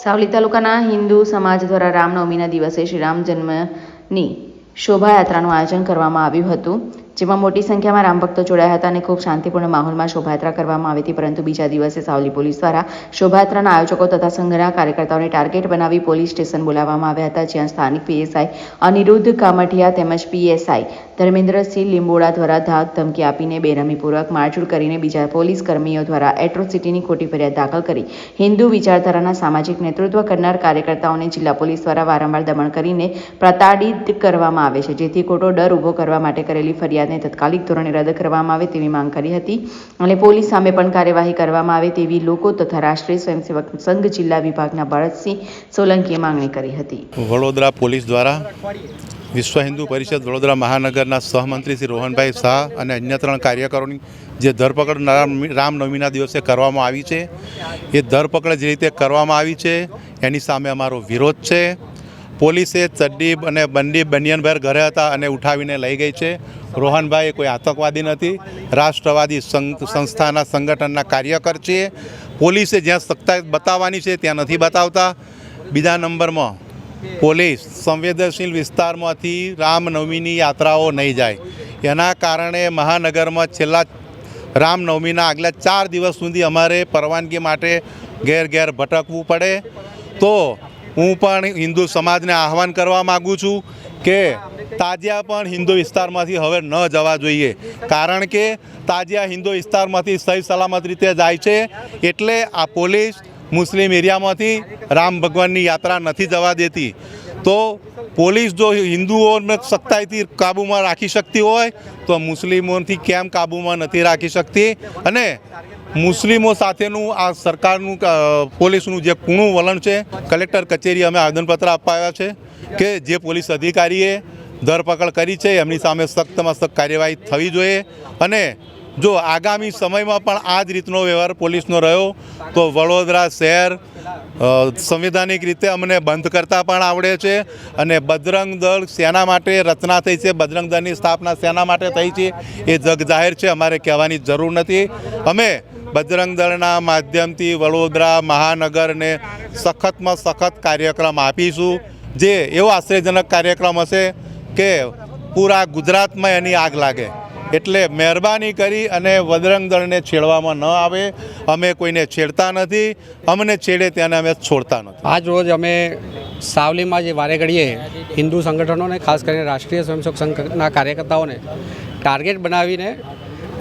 સાવલી તાલુકાના હિન્દુ સમાજ દ્વારા રામનવમીના દિવસે શ્રી રામ જન્મની શોભાયાત્રાનું આયોજન કરવામાં આવ્યું હતું, જેમાં મોટી સંખ્યામાં રામ ભક્તો જોડાયા હતા અને ખૂબ શાંતિપૂર્ણ માહોલમાં શોભાયાત્રા કરવામાં આવી હતી. પરંતુ બીજા દિવસે સાવલી પોલીસ દ્વારા શોભાયાત્રાના આયોજકો તથા સંઘના કાર્યકર્તાઓને ટાર્ગેટ બનાવી પોલીસ સ્ટેશન બોલાવવામાં આવ્યા હતા, જ્યાં સ્થાનિક પીએસઆઈ અનિરુદ્ધ કામઠિયા તેમજ પીએસઆઈ ધર્મેન્દ્રસિંહ લીંબોડા દ્વારા ધાક ધમકી આપીને બેરહમીપૂર્વક મારઝૂડ કરીને બીજા પોલીસ કર્મીઓ દ્વારા એટ્રોસિટીની ખોટી ફરિયાદ દાખલ કરી હિન્દુ વિચારધારાના સામાજિક નેતૃત્વ કરનાર કાર્યકર્તાઓને જિલ્લા પોલીસ દ્વારા વારંવાર દમન કરીને પ્રતાડિત કરવામાં આવે છે, જેથી ખોટો ડર ઊભો કરવા માટે કરેલી ફરિયાદને તાત્કાલિક ધોરણે રદ કરવામાં આવે તેવી માંગ કરી હતી અને પોલીસ સામે પણ કાર્યવાહી કરવામાં આવે તેવી લોકો તથા રાષ્ટ્રીય સ્વયંસેવક સંઘ જિલ્લા વિભાગના ભરતસિંહ સોલંકીએ માંગણી કરી હતી. વડોદરા પોલીસ દ્વારા વિશ્વ હિન્દુ પરિષદ વડોદરા મહાનગરના સહમંત્રી શ્રી રોહનભાઈ શાહ અને અન્ય 3 કાર્યકરોની જે ધરપકડ રામનવમીના દિવસે કરવામાં આવી છે, એ ધરપકડ જે રીતે કરવામાં આવી છે એની સામે અમારો વિરોધ છે. પોલીસે ચડ્ડી અને બંડી બનિયાનભર ઘરે હતા અને ઉઠાવીને લઈ ગઈ છે. રોહનભાઈ કોઈ આતંકવાદી નથી, રાષ્ટ્રવાદી સંસ્થાના સંગઠનના કાર્યકર છે. પોલીસે જ્યાં સખ્તાઈ બતાવવાની છે ત્યાં નથી બતાવતા. બીજા નંબરમાં પોલીસ સંવેદનશીલ વિસ્તારમાંથી રામનવમીની યાત્રાઓ નહીં જાય, એના કારણે મહાનગરમાં છેલ્લા રામનવમીના આગલા 4 દિવસ સુધી અમારે પરવાનગી માટે ઘેર ભટકવું પડે. તો હું પણ હિન્દુ સમાજને આહવાન કરવા માગું છું કે તાજિયા પણ હિન્દુ વિસ્તારમાંથી હવે ન જવા જોઈએ, કારણ કે તાજિયા હિન્દુ વિસ્તારમાંથી સહી સલામત રીતે જાય છે. એટલે આ પોલીસ મુસ્લિમ એરિયામાંથી રામ ભગવાનની યાત્રા નથી જવા દેતી. તો પોલીસ જો હિન્દુઓને સખ્તાઈથી કાબૂમાં રાખી શકતી હોય તો મુસ્લિમોથી કેમ કાબૂમાં નથી રાખી શકતી? અને મુસ્લિમો સાથેનું આ સરકારનું પોલીસનું જે કૂણું વલણ છે, કલેક્ટર કચેરી અમે આવેદનપત્ર આપવા આવ્યા છે કે જે પોલીસ અધિકારીએ ધરપકડ કરી છે એમની સામે સખ્તમાં સખ્ત કાર્યવાહી થવી જોઈએ. અને જો આગામી સમયમાં પણ આ જ રીતનો વ્યવહાર પોલીસનો રહ્યો તો વડોદરા શહેર સંવિધાનિક રીતે અમને બંધ કરતા પણ આવડે છે. અને બજરંગ દળ સેના માટે રચના થઈ છે, બજરંગ દળની સ્થાપના સેના માટે થઈ છે, એ જગ જાહેર છે, અમારે કહેવાની જરૂર નથી. અમે બજરંગ દળના માધ્યમથી વડોદરા મહાનગરને સખતમાં સખત કાર્યક્રમ આપીશું, જે એવો આશ્ચર્યજનક કાર્યક્રમ હશે કે પૂરા ગુજરાતમાં એની આગ લાગે. એટલે મહેરબાની કરી અને બજરંગ દળને છેડવામાં ન આવે. અમે કોઈને છેડતા નથી, અમને છેડે તેને અમે છોડતા નથી. આજ રોજ અમે સાવલીમાં જે વારે ઘડીએ હિન્દુ સંગઠનોને, ખાસ કરીને રાષ્ટ્રીય સ્વયંસેવક સંઘના કાર્યકર્તાઓને ટાર્ગેટ બનાવીને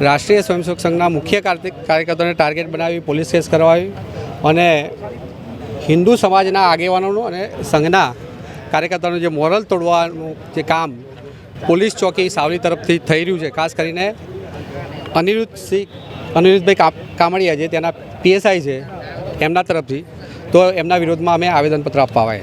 રાષ્ટ્રીય સ્વયંસેવક સંઘના મુખ્ય કાર્યકર્તાઓને ટાર્ગેટ બનાવી પોલીસ કેસ કરવાવી અને હિન્દુ સમાજના આગેવાનોનું અને સંઘના કાર્યકર્તાઓનું જે મોરલ તોડવાનું જે કામ પોલીસ ચોકી સાવલી તરફથી થઈ રહ્યું છે, ખાસ કરીને અનિરુદ્ધભાઈ કામડિયા જે ત્યાંના પીએસઆઈ છે એમના તરફથી, તો એમના વિરોધમાં અમે આવેદનપત્ર આપવા આવ્યા.